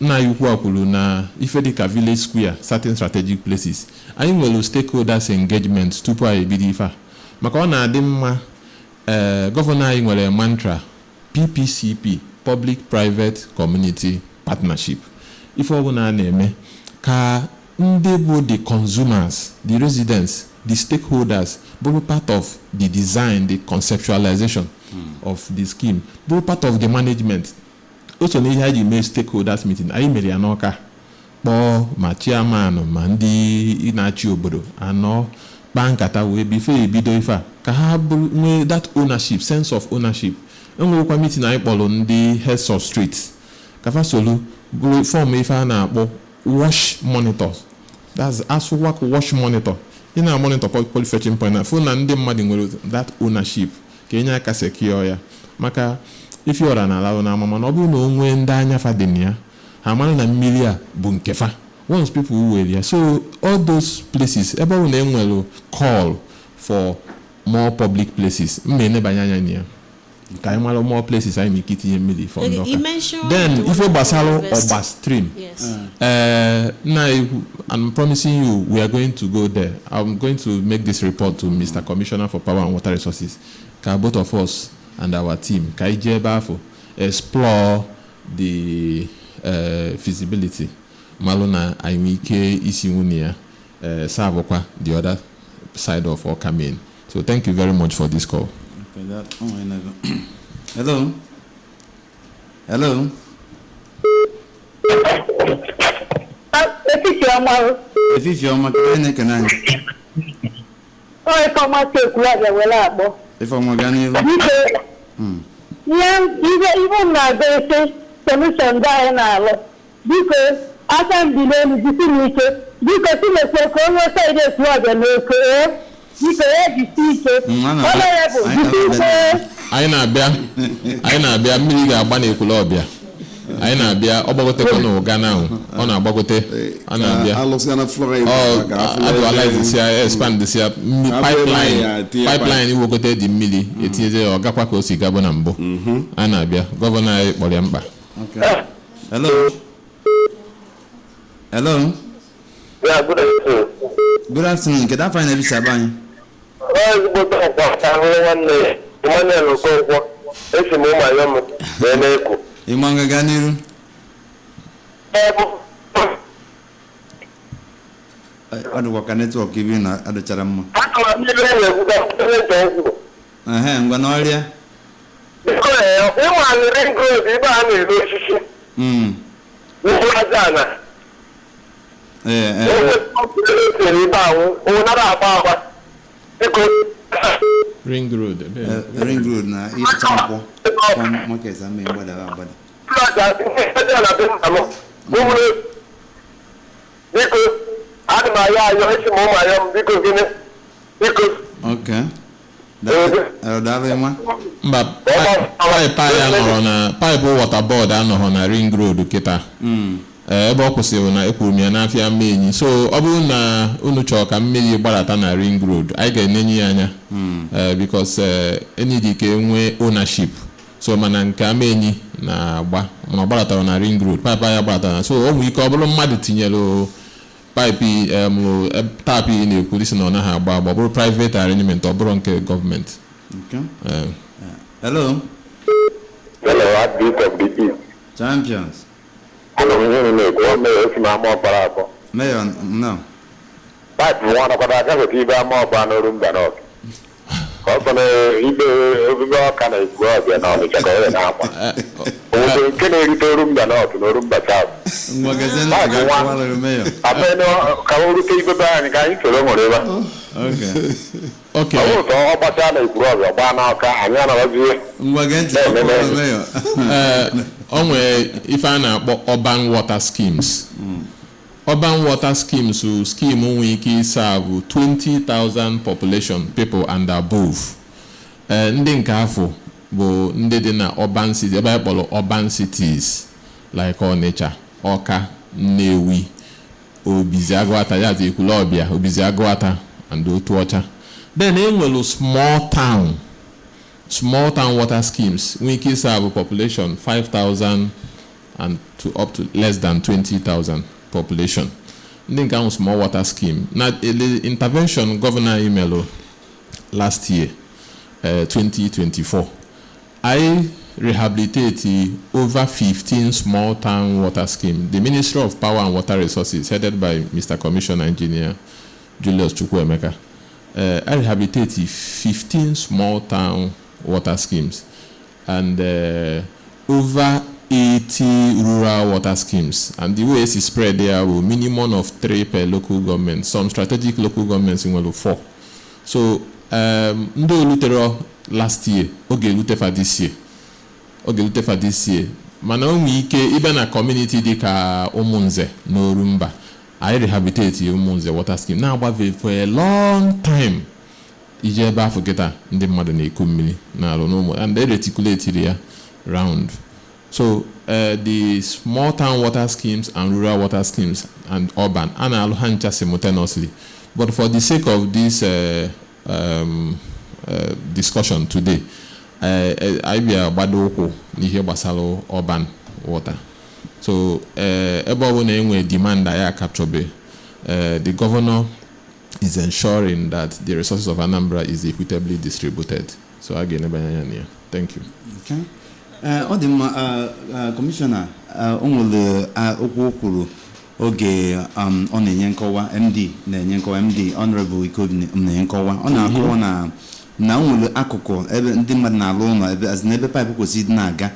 na yukwu akwuru na ife dịka village square, certain strategic places. Anyị nwere stakeholders engagement tupu anyị ebido ife a. Maka ọ na-adị mma gọvanọ anyị nwere mantra PPCP, Public Private Community Partnership. Ife ọbụla na-eme ka ndị bụ the consumers, the residents, the stakeholders bụrụ part of the design, the conceptualization of the scheme, bụrụ part of the management. Also na ihe anyị mee stakeholders meeting anyị mere ya n'Ọka kpọọ ma chairman ma ndị na-achị obodo anọ kpaa nkata wee bifo ebido ife a ka ha nwee that ownership, sense of ownership. Enwekwa meeting anyị kpọrọ ndị heads of streets kafa solu bụrụ form ife a na-akpọ wash monitors. That's ASUWAC wash monitor. Ị na-monitor public fetching point na fụ na ndị mmadụ nwere that ownership ka enye aka secure ya maka ife ọra na-alalụ na amama na ọ bụrụ na o nwee ndị anya fadịn ya ha mara na mmiri a bụ nkefa once people were ya. So all those places ebe ọ na enwere call for more public places mbe enebanye anya na ya ka anyị mara more places anyị ike itinye mmiri for Ndoka. Then ife gbasara Ọba stream I'm promising you we are going to go there. I'm going to make this report to Mr. Commissioner for Power and Water Resources ka both of us and our team ka ije ebe afọ explore the feasibility malụ na anyị ike isi nwunye ya serve the other side of Ọka main. So thank you very much for this call. Hello. Oi kama tekula ya wala abo. Ifeoma gani lo? Even na basic solution da na alo. Because asan bileni disinike. Because sile ko no side ekula ya loko. Because disike. Wala yabo. Anyị na-abịa mmiri ga-agba n'ekulu ọbịa. Anyị na-abịa ọgbagotekwa n'ụgana ahụ. Ọ na-agbagote. Ọ na-abịa. Actualize ya, expand ya. Pipeline iwogote dị mmiri etinyeze ọ gakwa ka o si gaba na mbụ. Anyị na-abịa. Gọvanọ anyị kpọrọ ya mkpa. Hello. Hello. Yeah, good afternoon. Good afternoon. Kedu afọ anyị na-ebisa aba anyị? Ezigbo ọkwa ahụ nwanne Emmanuel Okonkwo esi m ụmụ ayọm wee na-ekwu. Ịma ngaga n'iru. Ọ dịkwa ka netwọk ibi na adịchara mma. Atụrụ m ibe na-ekwuga okwu. Ngwa n'ọrịa. Biko ịmụ anịrị nkroz ebe a na-ere osisi. N'ụlọ ana. Ebe ahụ ụnara agba. Biko Ring Road. Ring Road na ịcha nkwọ. Market ame gbadara agbada. Biko adị m ayọ esi m ụmụ ayọ m biko gịnị biko. Okay. Daalụ ịma. Mba, paịpụ water board anọghọ na Ring Road kịta. Ebe ọ kwụsịrị na ekwuru m ya n'afịa Mmenyi. So ọ bụrụ na unu chọrọ ka mmiri gbadata na Ring Road, anyị ga-enenye ya anya because enyi ka enwee ownership. So mana nke Mmenyi na-agba mana ọ gbadatara na Ring Road, paịpụ ya gbadatara. So o nwere ike ọ bụrụ mmadụ tinyere paịpụ tapụ na-ekwu isi na ọ naghị agba agba, ọ bụrụ private arrangement, ọ bụrụ nke gọọmenti. Hello. Hello, Heartbeat of the East. Champions. Mayor, no. But one of the other people more than a room than all. Also, you kind of go and on the check now. Can you return room than all to the room but out? Magazine, I mean, can you keep it back and can you tell them okay. Okay. Oh, but I grow up, but now I love you. Mayor. Onwe ife a na-akpọ urban water schemes. Urban water schemes so scheme onwe ike serve 20,000 population people and above. Ndị nke afọ bụ ndị dị na urban cities, ebe a kpọrọ urban cities like Onitsha, Awka, Nnewi, Obizi-Agụata, ya dị Ekwulọbịa, Obizi-Agụata and Otuọcha. Then enwere small town water schemes we can serve a population 5,000 and to up to less than 20,000 population. Then come small water scheme. Now the intervention governor email last year 2024 I rehabilitate over 15 small town water schemes. The Ministry of Power and Water Resources headed by Mr. Commissioner Engineer Julius Chukwuemeka I rehabilitate 15 small town water schemes and over 80 rural water schemes, and the way it's spread there will minimum of 3 per local government, some strategic local governments in 4. So ndo lutero last year oge lute for this year mana onwe ike ibe na community dịka Umunze na Orumba I rehabilitate Umunze water scheme na agbave for a long time. Ije ebe afọ kịta ndị mmadụ na-eku mmiri na-alụ n'ụmụ and they reticulate ya round. So the small town water schemes and rural water schemes and urban a na-alụ ha ncha simultaneously, but for the sake of this discussion today I bịa gbado ụkwụ n'ihe gbasara urban water. So ebe ọ bụ na enwe demand ya capture the governor is ensuring that the resources of Anambra is equitably distributed. So again, thank you. Okay. Commissioner, okwu kwuru oge ọ na-enye nkọwa MD na-enye nkọwa MD Honorable Ikobi na-enye nkọwa ọ na-akọwa na nwere akụkụ ebe ndị mmadụ na-alụ ụlọ ebe pipe kwesịrị na-aga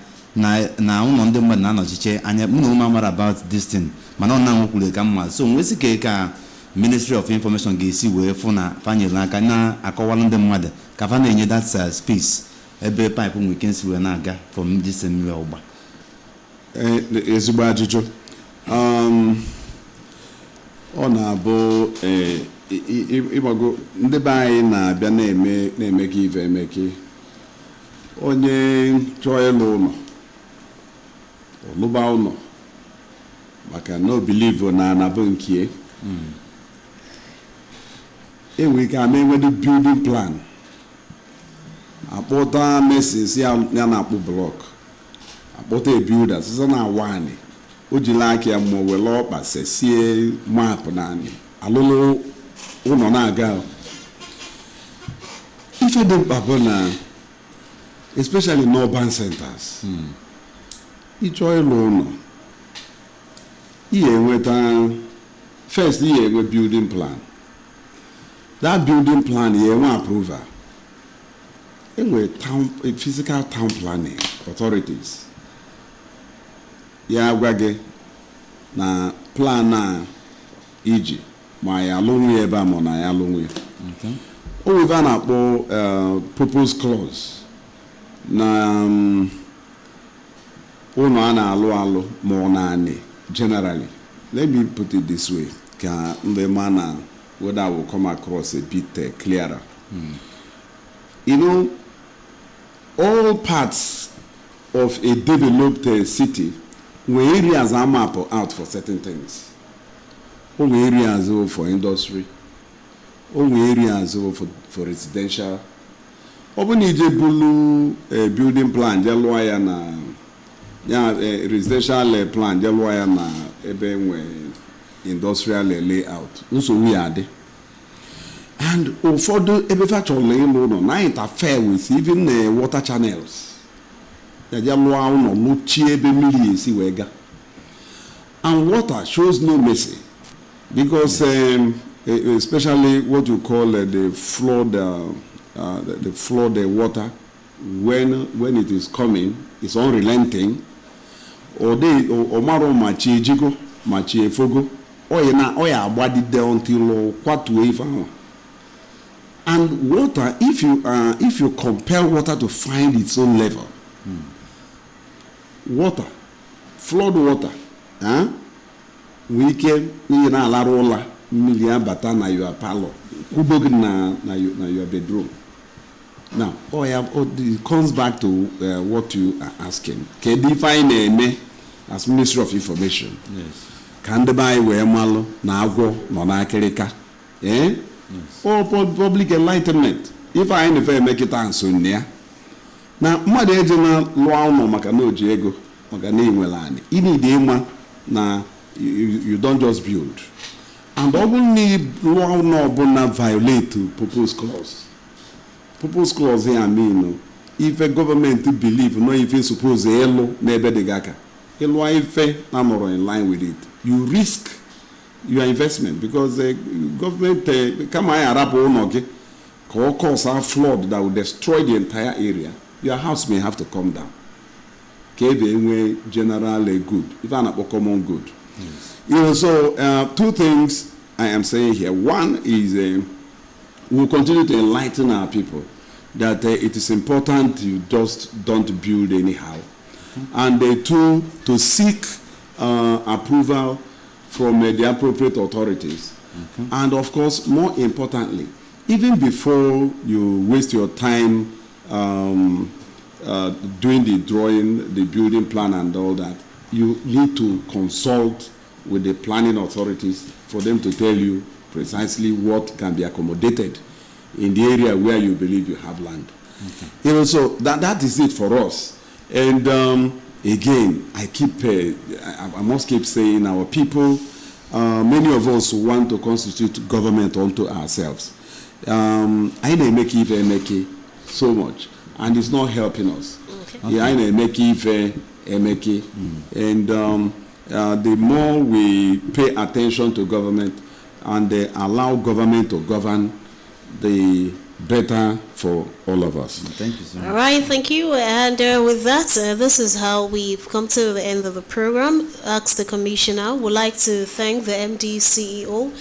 na ụlọ ndị mmadụ na-anọchiche anya mụ na ụmụ amara about this thing mana ọ na-anwekwuru ka mma so nwesị ka Ministry of Information ga-esi wee fụ na fanyere aka na-akọwalụ ndị mmadụ ka fa na-enye that space ebe pipe nwere ike nsi wee na-aga from this mmiri ọgba. Ezigbo ajụjụ. Ọ na-abụ ịgbago ndị be anyị na-abịa na-eme ka ife emeke onye chọọ ịlụ ụlọ ọlụba ụlọ maka na o believe na anabụ nke enwere ike ama enwede building plan akpọta mesis ya na-akpụ blọk akpọta builder sịsa na awani o jila aka ya ma were ọkpa sesie map na anyị alụlụ ụlọ na-aga. Ife dị mkpa bụ na especially in urban centers ịchọ ịlụ ụlọ ihe enweta first ihe enwe building plan. That building plan ihe enwe approval. Enwe physical town planning authorities ya agwa gị na plan na iji ma ya alụnwe ebe a ma na ya alụnwe. O nwere a na-akpọ purpose clause na ụlọ a na-alụ ma ọ na-anị generally. Let me put it this way ka ndị ma na whether I will come across a bit clearer. You know, all parts of a developed city where areas are mapped out for certain things. All areas for industry, all areas for residential. Open bulu building plan jalwaya na residential plan jalwaya na ebe industrial layout. Also we are there. And ụfọdụ ebe factory ịlụ ụlọ na interfere with even water channels. Ya lụọ ụlọ lụchie ebe mmiri esi wee ga. And water shows no mercy because especially what you call the flood water when it is coming is unrelenting. Or maro machi ejigo machi efogo oya agbadide until kwatuo ife ahụ. And water, if you compel water to find its own level, water, flood water, we can na alarola million bata na your parlor, kubog na your bedroom. Now, it comes back to what you are asking. Can define me as Ministry of Information? Yes. Can the buy we malo na agwo no na akereka? Yes. Or public enlightenment. If I never make it answer near. Now, mother ejena law no makano jego, makane welani. Ini dema na you don't just build. And only law no bona violate purpose clause. Purpose clause here I mean if a government believe no if you suppose hello nebe de gaka. Hello if I'm in line with it. You risk your investment because the government come cause a flood that will destroy the entire area. Your house may have to come down. Okay, general good, even a common good. Yes. You know, so two things I am saying here. One is we'll continue to enlighten our people that it is important you just don't build anyhow, and two, to seek approval from the appropriate authorities. And of course, more importantly, even before you waste your time doing the drawing, the building plan and all that, you need to consult with the planning authorities for them to tell you precisely what can be accommodated in the area where you believe you have land. You know, so that is it for us. And again, I must keep saying our people, many of us want to constitute government unto ourselves. I make it so much, and it's not helping us. Yeah, I make it and the more we pay attention to government and allow government to govern, the better for all of us. Thank you so much. All right, thank you. And with that, this is how we've come to the end of the program. Ask the Commissioner. We'd like to thank the MD CEO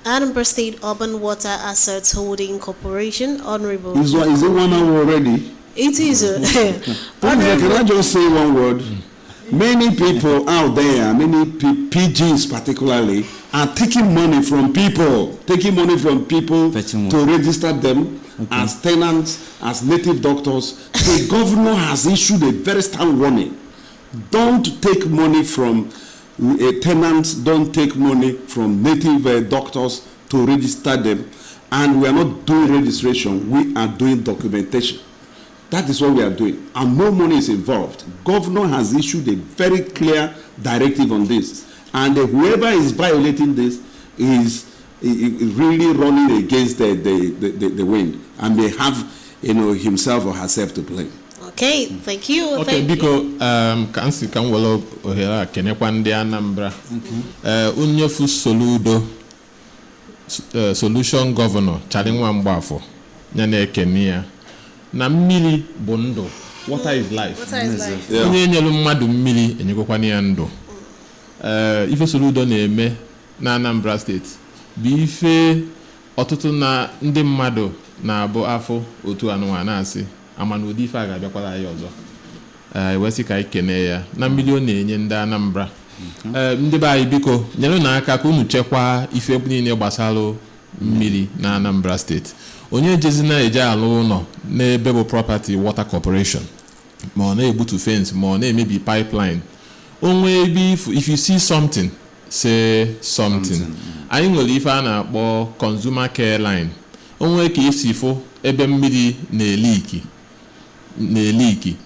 Anambra State Urban Water Assets Holding Corporation, Honorable. Is it 1 hour already? It is. Can I just say one word? Many people out there, many PGs particularly, are taking money from people to register them as tenants, as native doctors. The governor has issued a very stern warning. Don't take money from tenants, don't take money from native doctors to register them. And we are not doing registration, we are doing documentation. That is what we are doing, and no money is involved. Governor has issued a very clear directive on this, and whoever is violating this is really running against the wind, and may have himself or herself to blame. Okay, thank you. Okay, because kansi kan wolo ohera kenekwa ndi Anambra. Unyofu Soludo solution governor Chalinwa Mgbafo nyane Kenya. Na mmiri bụ ndụ. Water is life. Water is life. Onye nyelu mmadụ mmiri enyekwa ya ndụ. Ife Soludo na-eme na Anambra State bụ ife ọtụtụ na ndị mmadụ na-abụ afọ otu anụnwa na-asị amana ụdị ife a ga-abịakwara ya ọzọ. Wesị ka anyị kene ya na mmiri ọ na-enye ndị Anambra. Ndị be anyị biko nyere na aka ka unu chekwaa ife niile gbasara mmiri na Anambra State. Onye jezina eje alụ ụlọ n'ebe bụ property water corporation ma ọ na-egbutu fence ma ọ na-emebi pipeline. Onwe ebe if you see something, say something. Anyị nwere ife a na-akpọ consumer care line. Onwe ka isi fụ ebe mmiri na-eliki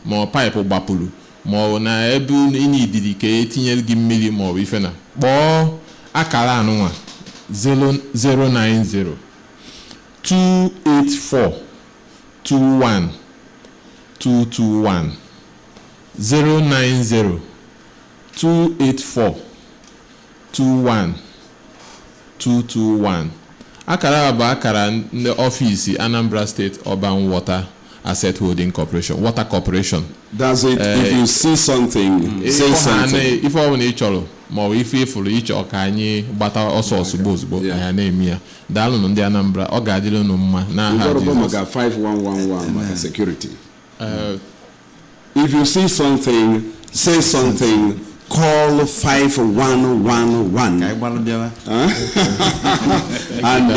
ma ọ pipe gbapụrụ ma ọ na ebe ị na-idiri ka etinyere gị mmiri ma ọ bụ ife na kpọọ akara anụnwa 090 284 21 221 090 284 21 221. Akara bụ akara ndị ọfịs Anambra State Urban Water Asset Holding Corporation, Water Corporation. That's it. If you see something, say something. If ọ bụla ị chọrọ ma ọ bụ ife ifuru ịchọ ka anyị gbata ọsọ ozugbo ya na-eme ya. Daalụ ndị Anambra, ọ ga-adịrị unu mma n'aha Jizọs. 5111 maka security. If you see something, say something. Call 5111 and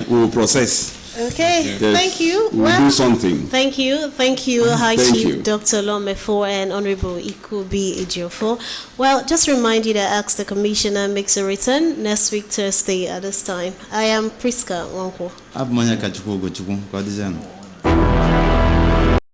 we'll process. Okay, Yes. Thank you. We'll do something. Thank you. High Thank Chief you. Dr. Lomefo and Honorable Ikubi Ejiofor. Well, just remind you that Ask the Commissioner makes a return next week Thursday at this time. I am Priska Wanko. Abmanya Kachukwu Gochukwu, kwa dizeno.